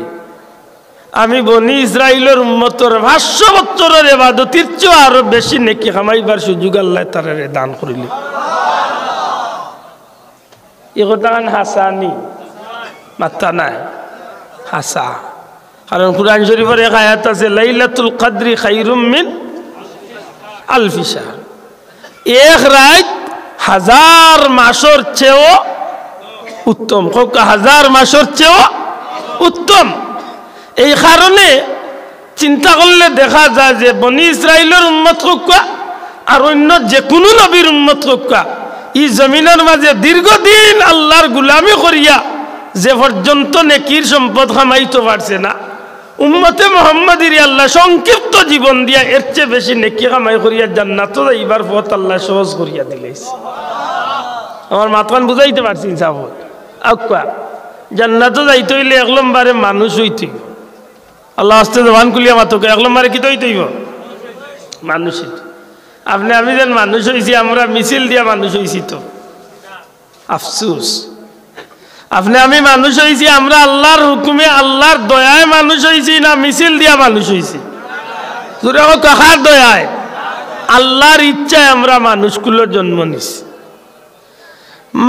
Speaker 1: আমি বনি ইসরাইলের উম্মতর 500 বছরের ইবাদতির চেয়ে আরো বেশি নেকি কামাইবার সুযোগ আল্লাহ তারে দান করিলে। এই কথাখান হাসানি মাত্তা নাই, হাসা। কারণ কুরআন শরীফের এক আয়াত আছে, লাইলাতুল কদরি খায়রুম মিন আলফি শাহর, এক রাত 1000 মাসের চেয়েও উত্তম, 1000 মাসের চেয়েও উত্তম। এই কারণে চিন্তা করলে দেখা যায় যে বনি ইসরাইলের উম্মত হোক আর অন্য যে কোনো নবীর উম্মত হোক, এই জমিনের মাঝে দীর্ঘদিন আল্লাহর গুলামি করিয়া যে পর্যন্ত নেকির সম্পদ কামাইতে পারছে না, উম্মতে মুহাম্মাদির আল্লাহ সংক্ষিপ্ত জীবন দিয়া এর চেয়ে বেশি নেকি কামাই করিয়া জান্নাত যাইবার পথ আল্লাহ সহজ করিয়া দিলেছে। আমার মাতকান বুঝাইতে পারছি সাবত আক্কা, জান্নাত যাইতে হইলে এক নম্বরে মানুষ হইতে, আল্লাহ আস্তে জবান খুলিয়া মাতকে এক নম্বরে কি হইতেইব মানুষ হইতে। আপনি আমি যেন মানুষ হয়েছি, আমরা মিছিল দিয়া মানুষ হয়েছি, তো আফসোস। আপনি আমি মানুষ হয়েছি, আমরা আল্লাহর হুকুমে আল্লাহর দয়ায় মানুষ হয়েছি না মিছিল দিয়া মানুষ হয়েছি? কাহার দয়ায়? আল্লাহর ইচ্ছায় আমরা মানুষগুলো জন্ম নিছি।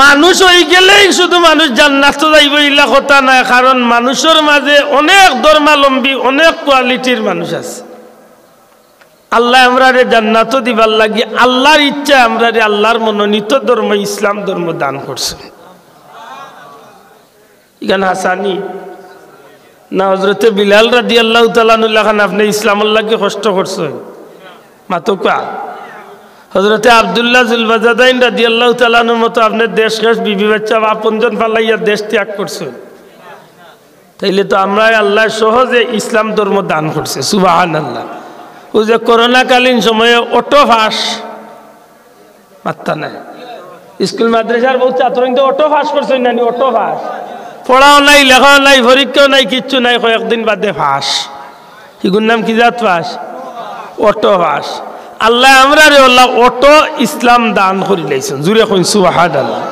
Speaker 1: মানুষ হয়ে গেলেই শুধু মানুষ জান্নাত যাইব ইলা কথা নাই, কারণ মানুষের মাঝে অনেক ধর্মাবলম্বী অনেক কোয়ালিটির মানুষ আছে। আল্লাহ আমরা রে জান্নাত দিবার লাগি আল্লাহর ইচ্ছা আমরা রে আল্লাহর মনোনীত ধর্ম ইসলাম ধর্ম দান করছে। এখানে হাসানি না হযরতে বিলাল রাদিয়াল্লাহু তাআলা আনহু খান আপনি ইসলামের লাগি কষ্ট করছেন মাতকা। হযরতে আব্দুল্লাহ জুলবাজাদাইন রাদিয়াল্লাহু তাআলা আনহুর মতো আপনি দেশ শেষ বিবি বাচ্চা আপনজন ফালাইয়া দেশ ত্যাগ করছেন, তাইলে তো আমরা আল্লাহ সহজে ইসলাম ধর্ম দান করছে। সুবহানাল্লাহ। ও যে করোনাকালীন সময়ে অটো ফাঁস মাত্তা নাই, স্কুল মাদ্রাসার বহু ছাত্র কিন্তু অটো ফাঁস করছে না, অটো ফাঁস, পড়াও নাই লেখাও নাই পরীক্ষাও নাই কিচ্ছু নাই, কয়েকদিন বাদে ফাঁস। এগুলোর নাম কি জাত ফাঁস? অটো ফাঁস। আল্লাহ আমরা রে আল্লাহ অটো ইসলাম দান করি লাইছেন, জুড়ে কইন সুবহানাল্লাহ।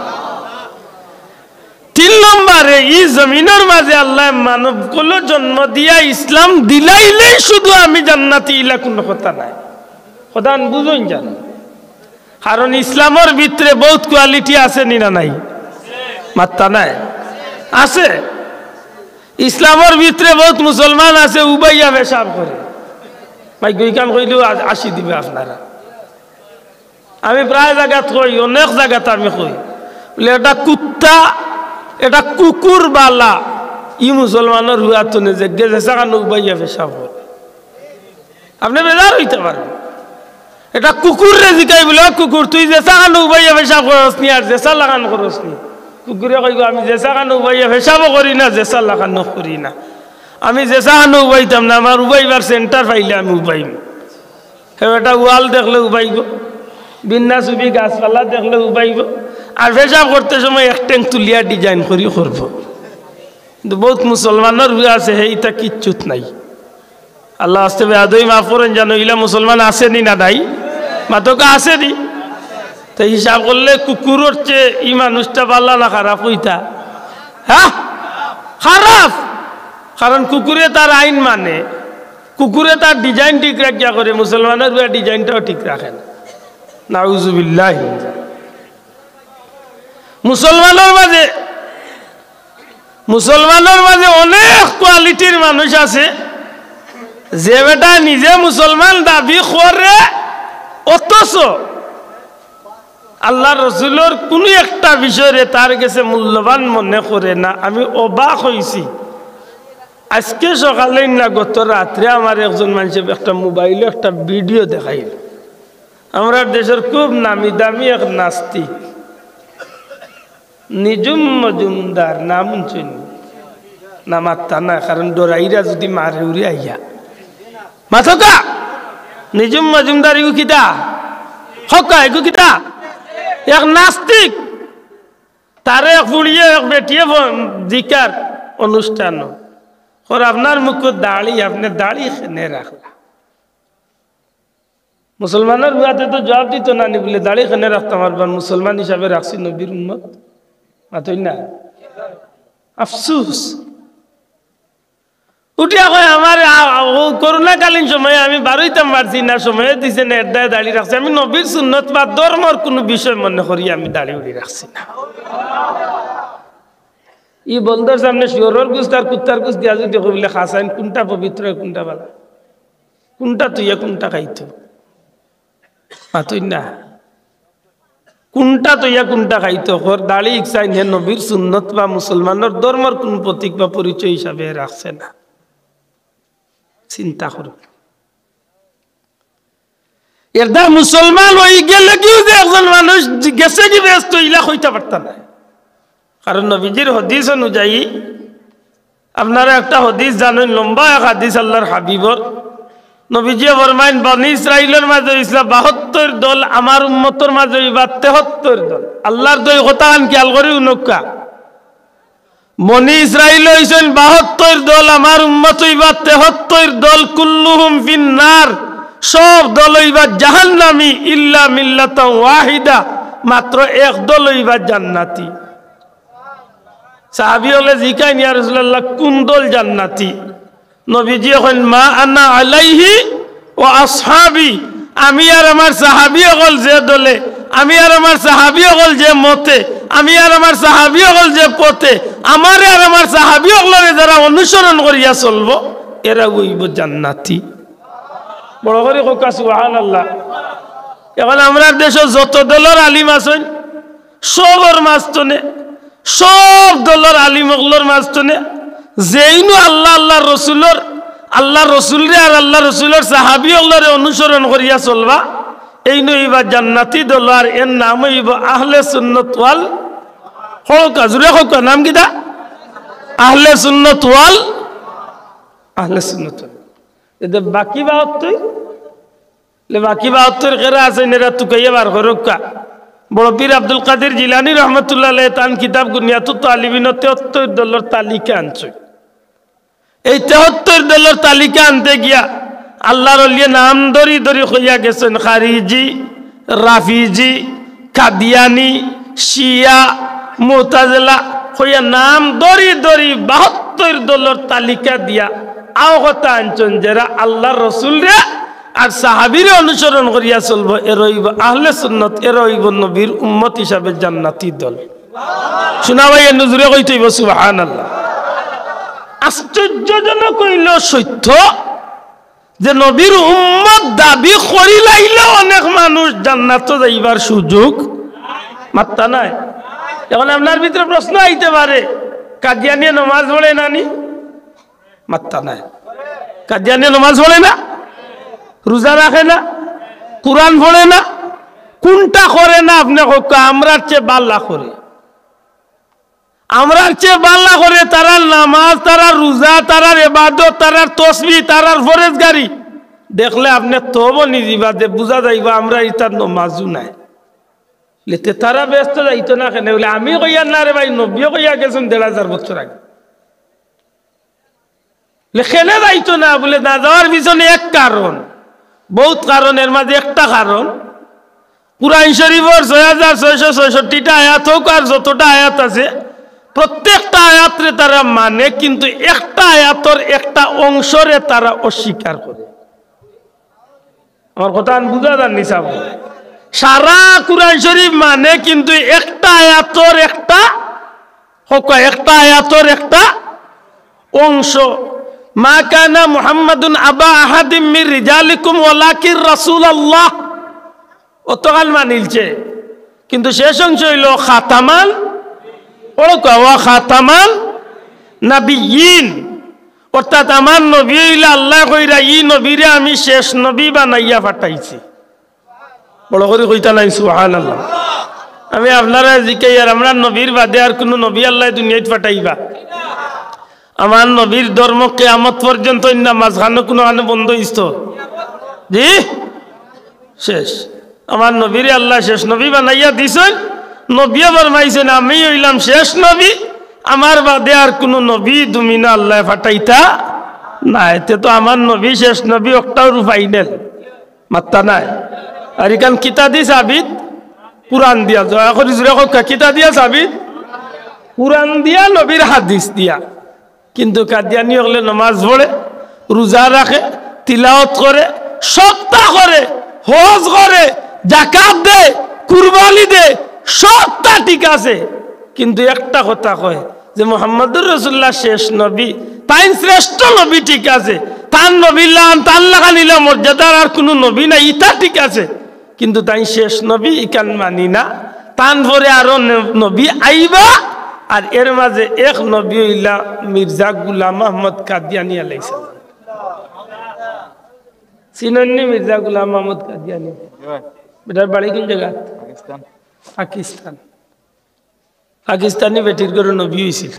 Speaker 1: 3 নম্বরে এই জমিনের মাঝে আল্লাহ মানবগুলো জন্ম দিয়া ইসলাম দিলাইলেই শুধু আমি জান্নাতি ইলা কোনো কথা নাই, কথা বুঝুন জান। কারণ ইসলামের ভিতরে বহুত কোয়ালিটি আছে নি না নাই? মাত্তা নাই আছে। ইসলামের ভিতরে বহুত মুসলমান আছে উবাইয়া পেশাব করে, ভাই গইকান কইলেও 80 দিবে আপনারা। আমি প্রায় জায়গাত কই, অনেক জায়গাতে আমি কই বলে এটা কুত্তা এটা কুকুর বালা ই মুসলমানের হুয়াত যে গেছে কান উবাইয়া পেশাব করে, আপনি বেজার হইতে পারবেন। এটা কুকুর রে জিকাই বলে কুকুর তুই যে কান উবাইয়া পেশাব করস নি আর জেসা লাগান করস নি? কুকুরে কইব আমি জেসা কান উবাইয়া পেশাবও করি না, জেসা লাগানো করি না। আমি জেসা কান উবাইতাম না, আমার উবাইবার সেন্টার পাইলে আমি উবাইম। এটা ওয়াল দেখলে উবাইব, বিন্যা ছবি গাছপালা দেখলে উবাইব, আর পেশাব করতে সময় এক ট্যাঙ্ক তুলিয়া ডিজাইন করি করব। কিন্তু বহুত মুসলমানের হুয়ে আছে সেইটা কিচ্ছুত নাই। আল্লাহ আস্তে বেআদই মাফ করেন, জানো ইলা মুসলমান আসেনি না নাই? মাতকা আসেনি। তো হিসাব করলে কুকুরের চেয়ে ই মানুষটা পাল্লা না খারাপ হইতা, হ্যাঁ খারাপ। কারণ কুকুরে তার আইন মানে, কুকুরে তার ডিজাইন ঠিক রাখিয়া করে, মুসলমানের ডিজাইনটাও ঠিক রাখেন। নাউজুবিল্লাহ। মুসলমানের মাঝে অনেক কোয়ালিটির মানুষ আছে, যে বেটা নিজে মুসলমান দাবি করে অথচ আল্লাহ রসুলের কোন একটা বিষয়ে তার কাছে মূল্যবান মনে করে না। আমি অবাক হয়েছি, আজকে সকালে না গত রাত্রে আমার একজন মানুষের একটা মোবাইলে একটা ভিডিও দেখাইল। আমরা দেশের খুব নামি দামি এক নাস্তিক নিজুম মজুমদার, নাম শুন না মাত্তা না, কারণ ডরাইরা যদি মারে উড়ি আইয়া মাথকা নিজুম মজুমদার ইগু কিতা হকা ইগু কিতা এক নাস্তিক, তারে ফুড়িয়ে এক বেটিয়ে জিকার অনুষ্ঠান और আপনার মুখ দাড়ি, আপনি দাড়ি খেনে রাখলা। মুসলমানের বুয়াতে তো জবাব দিত না নি বলে দাড়ি খেনে রাখতাম, আর মুসলমান হিসাবে রাখছি নবীর উম্মত মাতই না। আফসুস উঠিয়া কয় আমার করোনাকালীন সময়ে আমি বারোইতাম পারছি না, সময়ে দিছে না, এড্ডায় দাড়ি রাখছি। আমি নবীর সুন্নত বা ধর্মর কোনো বিষয় মনে করি আমি দাড়ি উড়ি রাখছি না। ই বন্ধুর সামনে শিওরের গুস্ত আর কুত্তার গুস্ত দিয়া যদি বলে খাসাইন কোনটা পবিত্র কোনটা ভালো, কোনটা তুইয়া কোনটা খাইতো মাতই না, কোনটা তুইয়া কোনটা খাইতো ওর দাড়ি ইচ্ছা নিয়ে নবীর সুন্নত বা মুসলমানের ধর্মের কোন প্রতীক বা পরিচয় হিসাবে রাখছে না। চিন্তা করো, এটা মুসলমান হয়ে গেলে কি একজন মানুষ গেছে কি ব্যস্ত ইলা হইতে পারত না। কারণ নবীজির হদিস অনুযায়ী, আপনারা একটা হদিস জানেন, লম্বা এক হাদিস আল্লাহর হাবিবর, নবীজি ফরমাইন বনি ইসরাইলের মাঝে ইসলাম 72 দল, আমার উম্মতের মাঝে 73 দল। আল্লাহর দই কথা খেয়াল করি উনকা, বনি ইসরাইল হইছেন 72 দল, আমার উম্মত হইবা 73 দল, কুল্লুহুম ফিন্নার, সব দল হইবা জাহান্নামী, ইল্লা মিল্লাতান ওয়াহিদা, মাত্র এক দল হইবা জান্নাতি। সাহাবী হলে জিকাইন ইয়া রাসূলুল্লাহ কোন দল জান্নাতি? নবীজি এখন মা আনা আলাইহি ও আসহাবি, আমি আর আমার সাহাবী হল যে দলে, আমি আর আমার সাহাবী হল যে মতে, আমি আর আমার সাহাবী হল যে পথে, আমারে আর আমার সাহাবী হলরে যারা অনুসরণ করিয়া চলবো এরা হইব জান্নাতি। বড় করে হোক সুবহানাল্লাহ। এখন আমরা দেশে যত দলের আলিম আছেন সবর মাঝতনে, সব দলের আলিমগুলোর মাঝতনে যেইনু আল্লাহ আল্লাহ রসুলের, আল্লাহ রসুলরে আর আল্লাহ রসুলের সাহাবী হলরে অনুসরণ করিয়া চলবা, এই নইবা জান্নাতি দল, আর এর নাম হইব আহলে সুন্নাত ওয়াল হকা। জুড়ে হোক নাম কিটা? আহলে সুন্নাত ওয়াল, আহলে সুন্নাত। এদের বাকি 72, বাকি 72 কেরা আছে এরা তুকাইয়া বার করুকা। বড় পীর আব্দুল কাদের জিলানী রহমতুল্লাহ আলাইহি তান কিতাব গুনিয়াতুত তালিবিন 73 দলের তালিকা আনছে। এই 73 দলের তালিকা আনতে গিয়া আল্লাহর ওলিয়ে নাম ধরি ধরি হইয়া গেছেন খারিজি, রাফিজি, কাদিয়ানি, শিয়া, মুতাজিলা হইয়া নাম ধরি ধরি 72 দলের তালিকা দিয়া আও কথা আনছেন যারা আল্লাহর রসুলরে আর সাহাবীর অনুসরণ করিয়া চলবো, এর হইব আহলে সুন্নাত, এর হইব নবীর উম্মত হিসাবে জান্নাতি দল। শোনা ভাই নজরে কইতে হইব সুবহানাল্লাহ। আশ্চর্যজনক হইল সত্য যে নবীর উম্মত দাবি করিলাইলে অনেক মানুষ জান্নাত যাইবার সুযোগ মাত্তা নাই। এখন আপনার ভিতরে প্রশ্ন আইতে পারে, কাদিয়ানিয়া নামাজ পড়ে নানি? মাত্তা নাই। কাদিয়ানিয়া নামাজ পড়ে না, রোজা রাখে না, কোরআন পড়ে না, কোনটা করে না? আপনি আমরার চেয়ে বাল্লা করে, আমরার চেয়ে বাল্লা করে তারার নামাজ, তারার রোজা, তারার ইবাদত, তারার তসবিহ, তারার ফরজগারি দেখলে আপনি তব নিজিবা দে বুঝা যাইবা আমরা ইতার নামাজও নাই। লেতে তারা ব্যস্ত যাইতো না কেন বলে আমি কইয়া না রে ভাই, নবী কইয়া গেছেন 1500 বছর আগে। লেখেনে যাইতো না বলে না যাওয়ার পিছনে এক কারণ, বহুত কারণের মাঝে একটা কারণ, কুরআন শরীফের 6666টা আয়াত হোক আর যতটা আয়াত আছে প্রত্যেকটা আয়াতরে তারা মানে, কিন্তু একটা আয়াতর একটা অংশরে তারা অস্বীকার করে। আমার কথা বুঝা যাননি সাব? সারা কুরআন শরীফ মানে, কিন্তু একটা আয়াতর একটা একটা অংশ। মা কানা মুহাম্মাদুন আবা আহাদিম মির রিজালিকুম ওয়ালাকিন রাসূলুল্লাহ, অতকাল মানিলছে, কিন্তু শেষ অংশ হইল খাতামান খাতামান নাবিয়িন, অর্থাৎ আমার নবী হইলে আল্লাহ কইরা ই নবীরে আমি শেষ নবী বানাইয়া পাঠাইছি। বড় করে কইতা নাই সুবহানাল্লাহ। আমি আপনারা জিকাই, আর আমরা নবীর বাদে আর কোন নবী আল্লাহ দুনিয়ায় পাঠাইবা? আমার নবীর ধর্ম কিয়ামত পর্যন্ত না মাঝখানে কোনো বন্ধ হইছ? জি শেষ। আমার নবীরে আল্লাহ শেষ নবী বানাইয়া দিছেন। নবী ফরমাইছেন আমি হইলাম শেষ নবী, আমার বাদে আর কোন নবী তুমি না আল্লাহ পাঠাইতা না। এতে তো আমার নবী শেষ নবী একটাও ফাইনাল মাত্তা নাই। আর এখান কিতা দি সাবিত? কুরআন দিয়া। জয়া করি জুড়ে কিতা দিয়া সাবিত? কুরআন দিয়া, নবীর হাদিস দিয়া। কিন্তু কাদিয়ানি হলে নামাজ পড়ে, রোজা রাখে, তিলাওয়াত করে, সত্তা করে, হজ করে, যাকাত দে, কুরবানি দে, সবটা ঠিক আছে, কিন্তু একটা কথা কয় যে মুহাম্মদুর রাসূলুল্লাহ শেষ নবী, তাই শ্রেষ্ঠ নবী ঠিক আছে, তার নবীলাম তার লাগা নিল মর্যাদার আর কোনো নবী না, ইটা ঠিক আছে, কিন্তু তাই শেষ নবী ইকান মানি না। তান পরে আরো নবী আইবা, আর এর মাঝে এক নবী হইলা মির্জা গুলাম আহমদ কাদিয়ানি আলাইহিস সালাম। চিননি মির্জা গুলাম আহমদ কাদিয়ানি? বেটার বাড়ি কোন জায়গা? পাকিস্তান। পাকিস্তানি বেটির করে নবী হয়েছিল।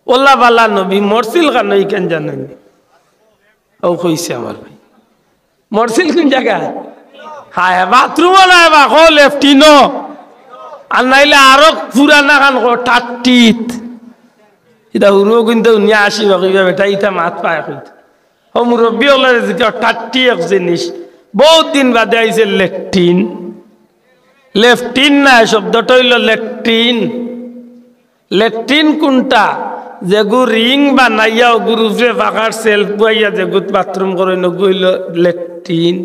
Speaker 1: ওল্লা বালা নবী মরছিল কেন কেন জানেন? ও কইছে আমার ভাই মরছিল কোন জায়গা? হ্যাঁ বাথরুম নাই বা লেফটিনো, আর নাইলে আরো পুরানা খান টাটিত এটা হুরো কিন্তু নিয়ে আসিবা কইবা বেটা ইটা মাত পায় কইতে। ও মুরব্বী হলে যেটা টাটি এক জিনিস বহুত দিন বাদে আইছে লেট্রিন। লেফটিন না, শব্দটা হইল লেট্রিন। লেট্রিন কোনটা? যেগু রিং বানাইয়া গুরুফে ফাঁকার সেলফ বুয়াইয়া যেগুত বাথরুম করে নগুইল লেট্রিন।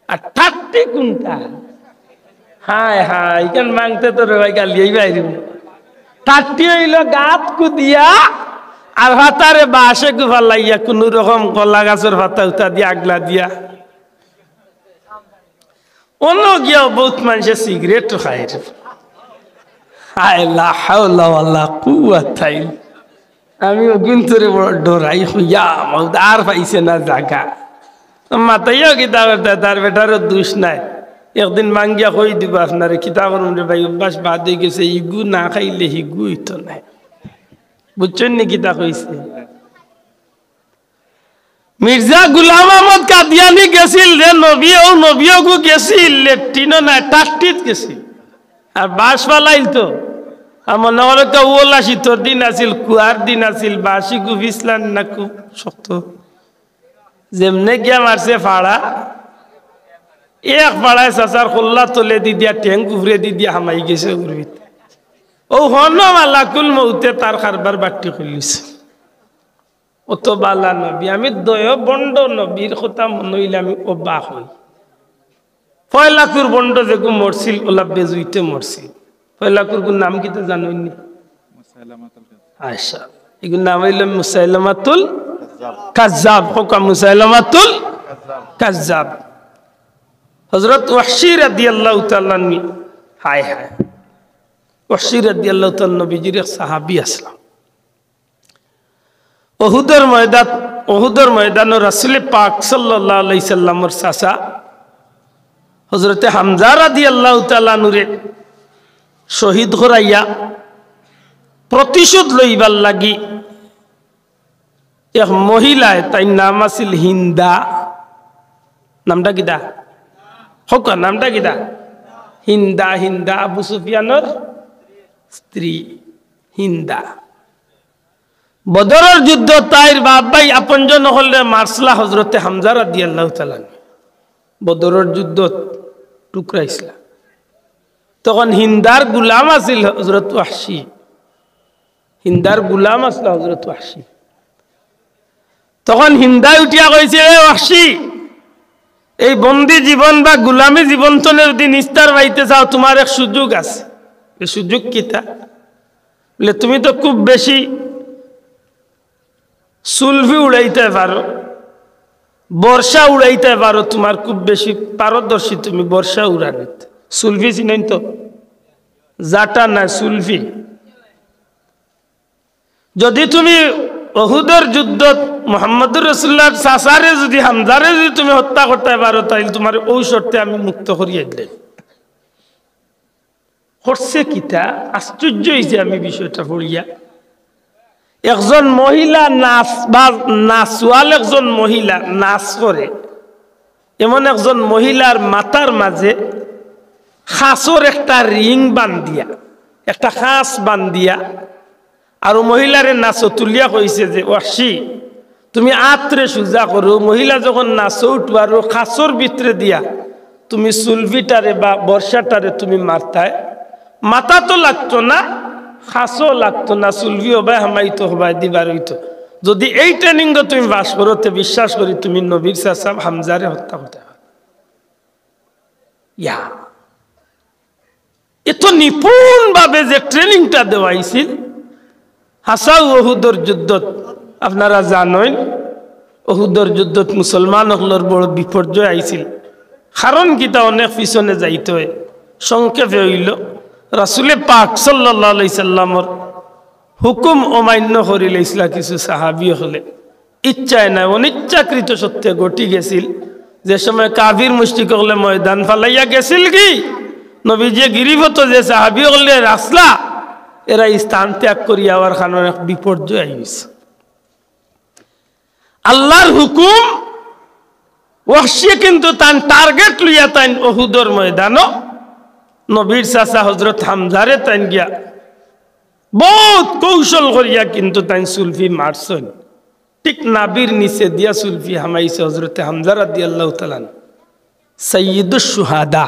Speaker 1: আর টাটি কোনটা? হায় হায় ইখান মাংতে তো রবাই গালিয়াই বাইরে। টাটি হইল গাত কুদিয়া আর ভাতারে বাসে গুফা লাইয়া কোন রকম কলা গাছের ভাতা উতা দিয়া আগলা দিয়া। অন্য গিয়াও বহুত মানুষে সিগারেট খায়। হায় লা হাওলা ওয়ালা কুওয়াতা ইল্লা বিল্লাহ। আমি কিন্তু বড় ডরাই হইয়া আর পাইছে না জায়গা। মাতাইয়া কিতা করতে তার বেটারও দোষ নাই। একদিন মাঙ্গিয়া কই দিব আপনারে কিতা করুন রে ভাই, অভ্যাস বাদ হয়ে গেছে, ইগু না খাইলে হিগু হইতো নাই। বুঝছেন নি কিতা কইছে? মির্জা গুলাম আহমদ কাদিয়ানি গেছিল রে নবী, ও নবীও গু গেছিল লেট্রিনও নাই, টাট্টিত গেছিল। আর বাস পালাইল তো আমার নগর একটা ওলা শীতর দিন আছিল, কুয়ার দিন আছিল, বাসি গু ভিসলান না খুব শক্ত। যেমনে গিয়া মারছে ফাড়া, এক ফাড়ায় চাচার খোল্লা তলে দি দিয়া ট্যাঙ্ক উভরে দি দিয়া হামাই গেছে উর্বিত। ও হন মালাকুল মৌতে তার কারবার বাট্টি খুলিছে। অত বালা নবী, আমি দয় বন্ড নবীর কথা মনে হইলে আমি অবাক হই। ফয়লাকুর বন্ড যেগু মরছিল ওলা বেজুইতে মরছিল। ফয়লাকুর গুর নাম কি তো জানোইনি? আচ্ছা, এগুর নাম হইল মুসাইলামাতুল কাজ্জাব। হোকা মুসাইলামাতুল কাজ্জাব। হযরত ওয়াহশী রাদিয়াল্লাহু তাআলা আনহু, হায় হায়, ওয়াহশী রাদিয়াল্লাহু তাআলা নবীজির এক সাহাবী আসলাম। ওহুদের ময়দান রাসূল পাক সাল্লাল্লাহু আলাইহি সাল্লামের চাচা হযরতে হামজা রাদিয়াল্লাহু তাআলা আনহুরে শহীদ করাইয়া প্রতিশোধ লইবার লাগি এক মহিলায়, তাই নাম আছিল হিন্দা। নামটা কিটা? হোক নামটা কিটা? হিন্দা। হিন্দা আবু সুফিয়ানের স্ত্রী হিন্দা। বদরের যুদ্ধ তাইর বাবাই আপনজন হলে মারসলা হযরতে হামজা রাদিয়াল্লাহু তাআলা। বদরের যুদ্ধ টুকরাইছিলা। তখন হিন্দার গুলাম আছিল হযরত ওয়াহশী হিন্দার গুলাম আসলা হজরত ওয়াহশী। তখন হিন্দায় উঠিয়া কইছে, এ ওয়াহশী, এই বন্দি জীবন বা গুলামী জীবন তলে যদি নিস্তার পাইতে চাও, তোমার এক সুযোগ আছে। এই সুযোগ কিতা? বলে তুমি তো খুব বেশি সুলভি উড়াইতে পারো, বর্ষা উড়াইতে পারো, তোমার খুব বেশি পারদর্শী তুমি বর্ষা উড়ানিতে। সুলভি চিনেন তো? জাটা না সুলভি। যদি তুমি উহুদের যুদ্ধত মুহাম্মদুর রাসূলুল্লাহর চাচারে যদি হামজারে যদি তুমি হত্যা করতে পারো, তাহলে তোমার ওই শর্তে আমি মুক্ত করিয়ে দিলাম। করছে কিতা? আশ্চর্য হয়েছে আমি বিষয়টা পড়িয়া। একজন মহিলা নাচ বা নাচওয়াল একজন মহিলা নাচ করে, এমন একজন মহিলার মাথার মাঝে খাসর একটা রিং বান্ধিয়া, একটা খাস বান্ধিয়া, আর মহিলারে নাচো তুলিয়া কইছে যে ওয়াহশী, তুমি আত্রে সুজা করো। মহিলা যখন নাচো উঠবার খাসর ভিতরে দিয়া তুমি সুলভিটারে বা বর্ষাটারে তুমি মারতায়, মাথা তো লাগতো না, খাসও লাগতো না, সুলভি হবাই হামাইতো হবাই দিবার হইতো। যদি এই ট্রেনিং তুমি বাস করো, তো বিশ্বাস করি তুমি নবীর চাচা হামজারে হত্যা করতে পারো। ইয়া এত নিপুণ ভাবে যে ট্রেনিংটা দেওয়াইছিল হাসাও উহুদের যুদ্ধত। আপনারা জানেন উহুদের যুদ্ধত মুসলমান হকলর বড় বিপর্যয় আইছিল। কারণ কিতা অনেক পিছনে যাইতে হয়। সংক্ষেপে হইল, রাসূলে পাক সাল্লাল্লাহু আলাইহি সাল্লামর হুকুম অমান্য করিলে ইসলা কিছু সাহাবী হলে ইচ্ছায় না অনিচ্ছাকৃত সত্যে ঘটি গেছিল। যে সময় কাফির মুশরিক হলে ময়দান ফালাইয়া গেছিল কি নবীজি গিরিভত যে সাহাবী হলে রাসলা, এরা স্থান ত্যাগ করিয়া আবার খানোর এক বিপর্যয় আইছে। আল্লাহর হুকুম, ওয়াহশী কিন্তু তার টার্গেট লইয়া তাই উহুদের ময়দানও নবীর চাচা হযরত হামজারে তাই গিয়া বহুত কৌশল করিয়া কিন্তু তাই সুলফি মারছেন। ঠিক নাবির নিচে দিয়া সুলফি হামাইছে হযরত হামজা রাদিয়াল্লাহু তাআলা, সাইয়্যিদুশ শুহাদা।